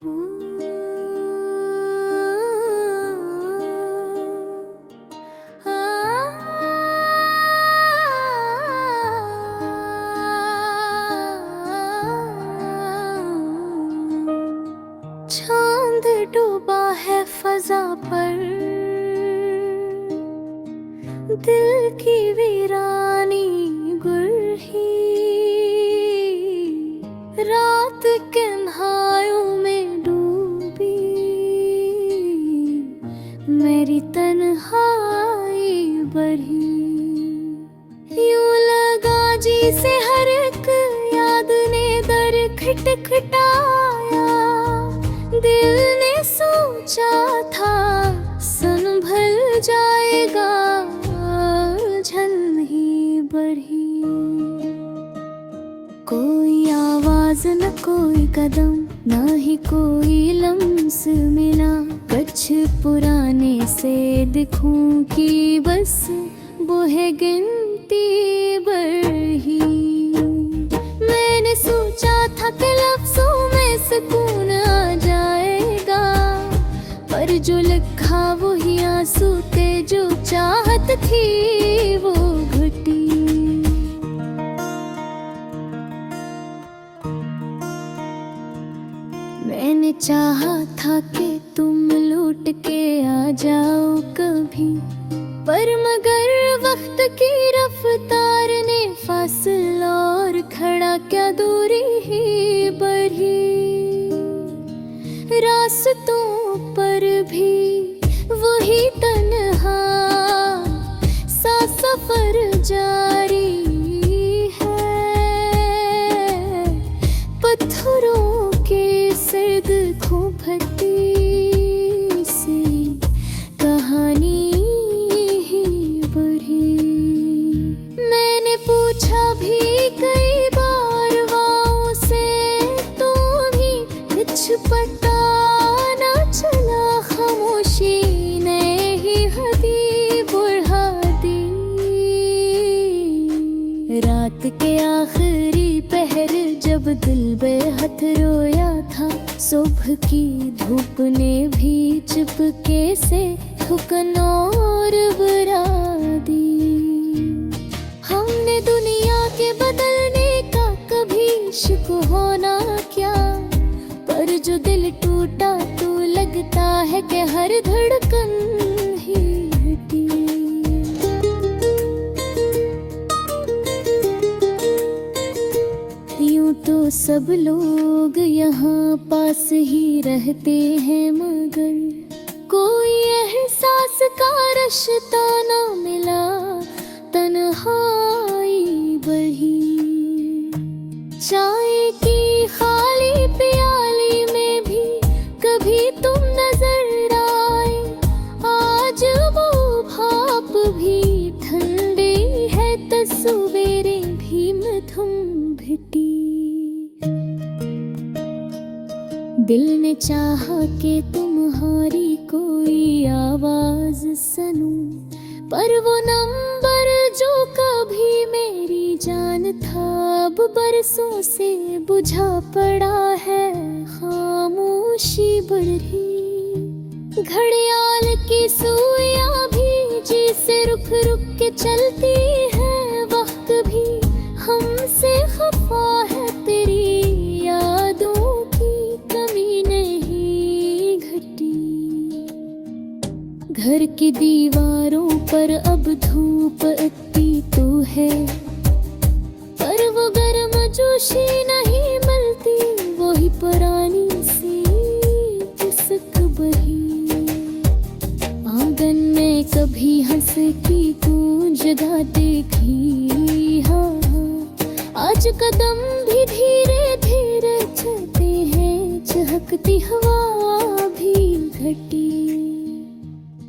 चांद डूबा है फजा पर, दिल की वीरानी गुरही रात के अन्हारों में डूबी मेरी तन्हाई बढ़ी। यूं लगा जी से हर एक याद ने दर खटखटाया, दिल ने सोचा था संभल जाएगा, झल ही बढ़ी। कोई आवाज न कोई कदम, न ही कोई लम्स मिला, कुछ पुराने से दिखूं की बस वो है गिनती बढ़ी। मैंने सोचा था कि लफ्जों में सुकून आ जाएगा, पर जो लिखा वही आंसू थे, जो चाहत थी वो घटी। मैंने चाहा था कि तुम लौट के आ जाओ कभी, पर मगर वक्त की रफ्तार ने फासला और खड़ा क्या दूरी ही बढ़ी। रास्तों पर भी वही तन्हा सा सफर जारी है, पत्थरों के सर्द खोपटी से कहानी ही बढ़ी। मैंने पूछा भी कई बार वाओ से, तो भी कुछ पता न चला, खामोशी ने ही हदी बढ़ा दी। रात के आखिरी पहर जब दिल बेहद रोया था, सुबह की धूप ने भी चुपके से थुकन और बुरा दी। हमने दुनिया के बदलने का कभी इश्क होना क्या, पर जो दिल टूटा तो लगता है कि हर धड़कन ही हटी। यूं तो सब लोग यहाँ पास ही रहते हैं, मगर कोई एहसास का रिश्ता ना मिला, तन्हाई बढ़ी। चाय की खाली प्याली में भी कभी तुम नजर आए, आज वो भाप भी ठंडी है, तस्वीरें भी मधुम भिटी। दिल ने चाहा कि तुम्हारी कोई आवाज सुनूं, पर वो नंबर जो कभी मेरी जान था, अब बरसों से बुझा पड़ा है, खामोशी बढ़ी। घड़ियाल की सुइयां भी जी से रुक रुक के चलती है, वक्त भी हमसे खफा है, तेरी यादों की कमी नहीं घटी। घर की दीवारों पर अब धूप इतनी तो है, पर वो गर्मजोशी नहीं मिलती, वही पुरानी सी किसक बही। आंगन में कभी हंस की गूंज गा देखी, हाँ आज कदम भी धीरे धीरे चलते हैं, चहकती हवा भी घटी।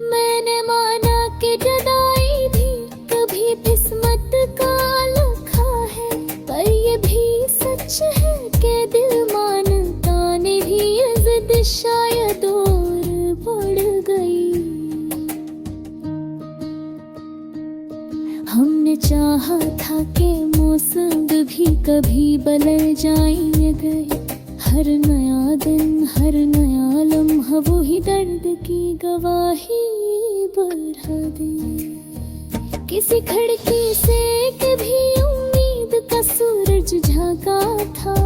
मैंने माना कि जुदाई भी कभी किस्मत का लिखा है, पर ये भी सच है कि दिल मानता नहीं, जिद शायद और बढ़ गई। हमने चाहा था कि मौसम भी कभी बदल जाएंगे, हर नया दिन, हर नया लम्हा वो ही दर्द की गवाही बढ़ा दे। किसी खिड़की से कभी उम्मीद का सूरज झांका था,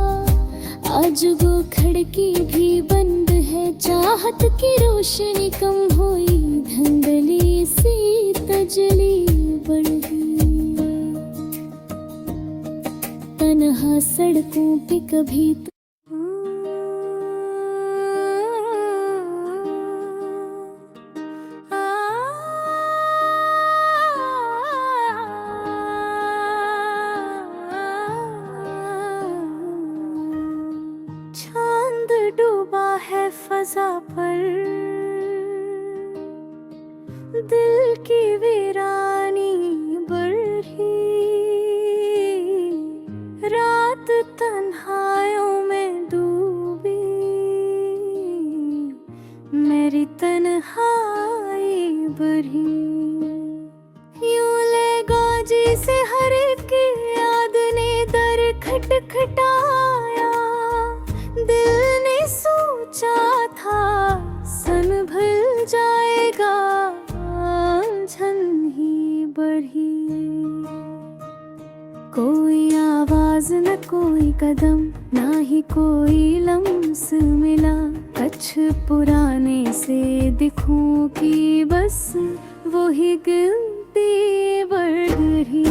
आज वो खिड़की भी बंद है। चाहत की रोशनी कम हुई, धुंधली सी तजली बढ़ गई। तन्हा सड़कों पे कभी चांद डूबा है फजा पर, दिल की वीरानी बढ़ी। रात तन्हाइयों में डूबी, मेरी तन्हाई बढ़ी। यूं लेगा जिसे हर एक याद ने दर खटखटाया। दिल ने सोचा था संभल जाएगा, झन ही बढ़ी। कोई आवाज न कोई कदम, ना ही कोई लम्स मिला। कुछ पुराने से दिखूं कि बस वही गिनती बढ़ी।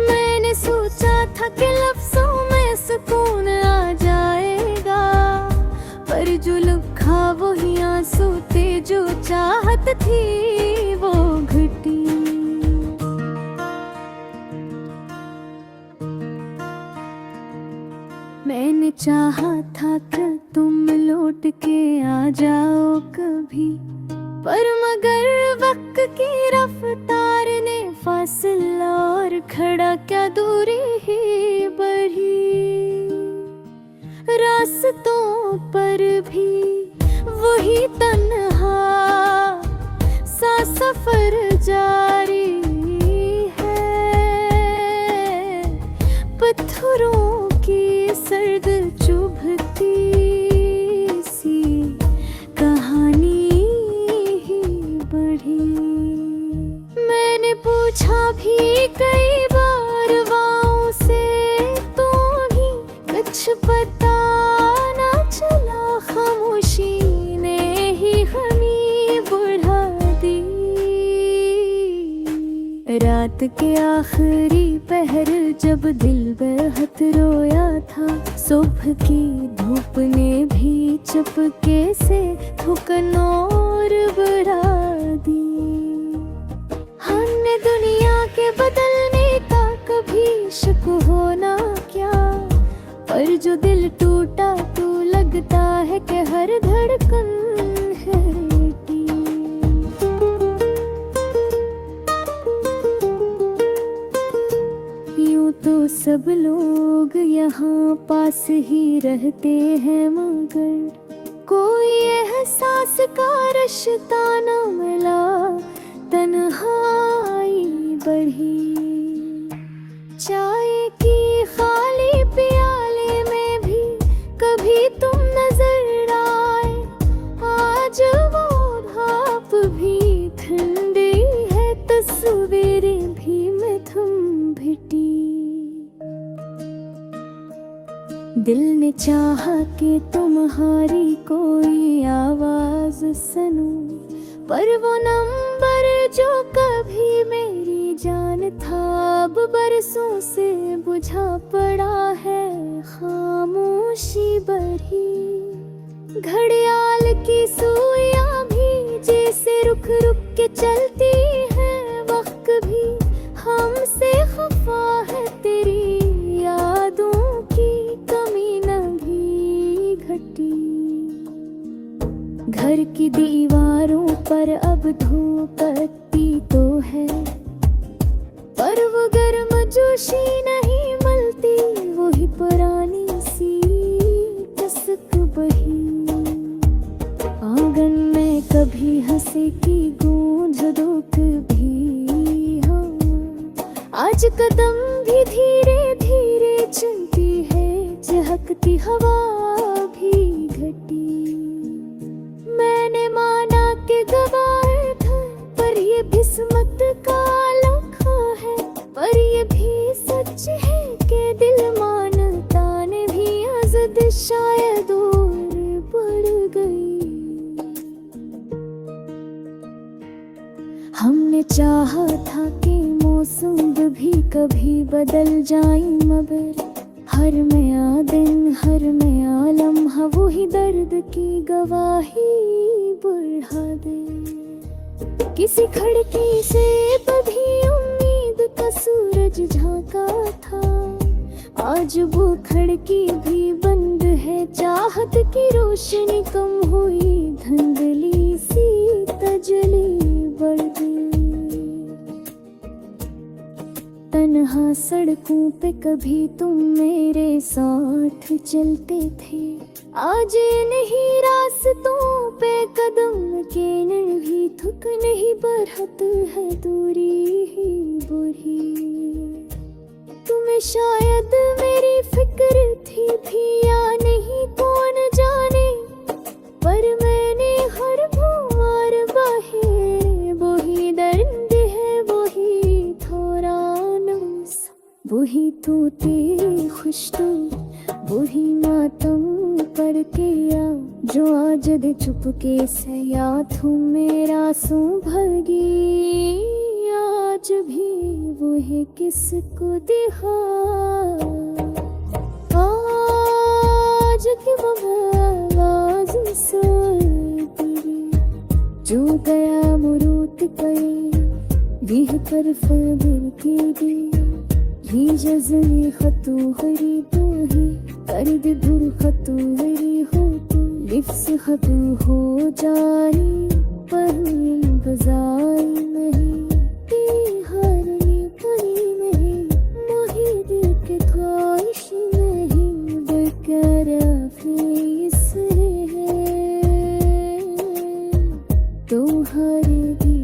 मैंने सोचा था कि लफ्जों में सुकून आ जाएगा, पर जो लिखा वही आंसू थे। जो चाहत थी वो घटी। मैंने चाहा था कि तुम लौट के आ जाओ कभी, पर मगर वक्त की रफ्तार ने फासला और खड़ा क्या दूरी ही बढ़ी। रास्तों पर भी वही तन्हा सा सफर जारी है। पत्थरों की सर्द चुभती सी कहानी ही बढ़ी। मैंने पूछा भी कई बार वाओं से, तो भी कुछ पता ना चला। खामोशी ने ही हमें बढ़ा दी। रात के आखिरी पहर जब दिल बेहद रोया था, सुबह की धूप ने भी चुपके से थुकन और बढ़ा दी। हमने दुनिया के बदलने का कभी शक होना क्या, पर जो दिल टूटा तो लगता है कि हर धड़कन है टी। यूं तो सब लोग यहाँ पास ही रहते हैं, मगर कोई एहसास का रिश्ता न मिला। तन्हाई बढ़ी। चाय की खाली प्याले में भी कभी तुम नजर आए। आज वो भाप भी ठंडी है, तस्वीरें भी में तुम भिटी। दिल ने चाहा कि तुम्हारी कोई आवाज सुनूं, पर वो नंबर जो कभी मेरी जान था, अब बरसों से बुझा पड़ा है। खामोशी बढ़ी। घड़ियाल की सुइयां भी जैसे रुक रुक के चलती हैं, वक्त भी हमसे खफा है। तेरी यादों की कमी न भी घटी। घर की दीवारों पर अब धूपती तो है, पर वो गर्मजोशी नहीं मिलती। वही पुरानी सी टसक बही। आंगन में कभी हंसी की गूंज दुख भी हो। आज कदम भी धीरे धीरे चलती है, चहकती हवा टूटी। मैंने माना कि गवाए था, पर ये किस्मत का लिखा है। पर ये भी सच है कि दिल मानता ने भी आज़ाद शायद और बढ़ गई। हमने चाहा था कि मौसम भी कभी बदल जाए, मगर हर नया दिन हर नया लम्हा वही दर्द की गवाही बढ़ा दे। किसी खिड़की से तभी उम्मीद का सूरज झांका था, आज वो खिड़की भी बंद है। चाहत की रोशनी कम हुई, धुंधली सी तजली बढ़ गई। तन्हा सड़कों पे कभी तुम मेरे साथ चलते थे, आज नहीं रास्तों पे कदम के भी थुक नहीं, बढ़त है दूरी ही बुरी। तुम्हें शायद मेरी फिक्र थी भी या नहीं कौन जाने, पर मैंने हर भूमार बाहे वही दर्द है, वही थोड़ा नस, वही टूटी खुशबू, वही मातम पर किया जो आज दे चुपके से याद हूँ मेरा सू भगी। आज भी वही किसको दिखा, आज की आवाज तेरी जो गया मुरूत पे रीह पर फबिर की दी। ही जज़नी खतू हरी तो ही कर्द धुर खतू हरी हो तो लिफ्स खतू हो जाए, पर इंतजार नहीं हरनी परी नहीं, नहीं दिल के ख्वाहिश नहीं बेकर फेस है तो हर दी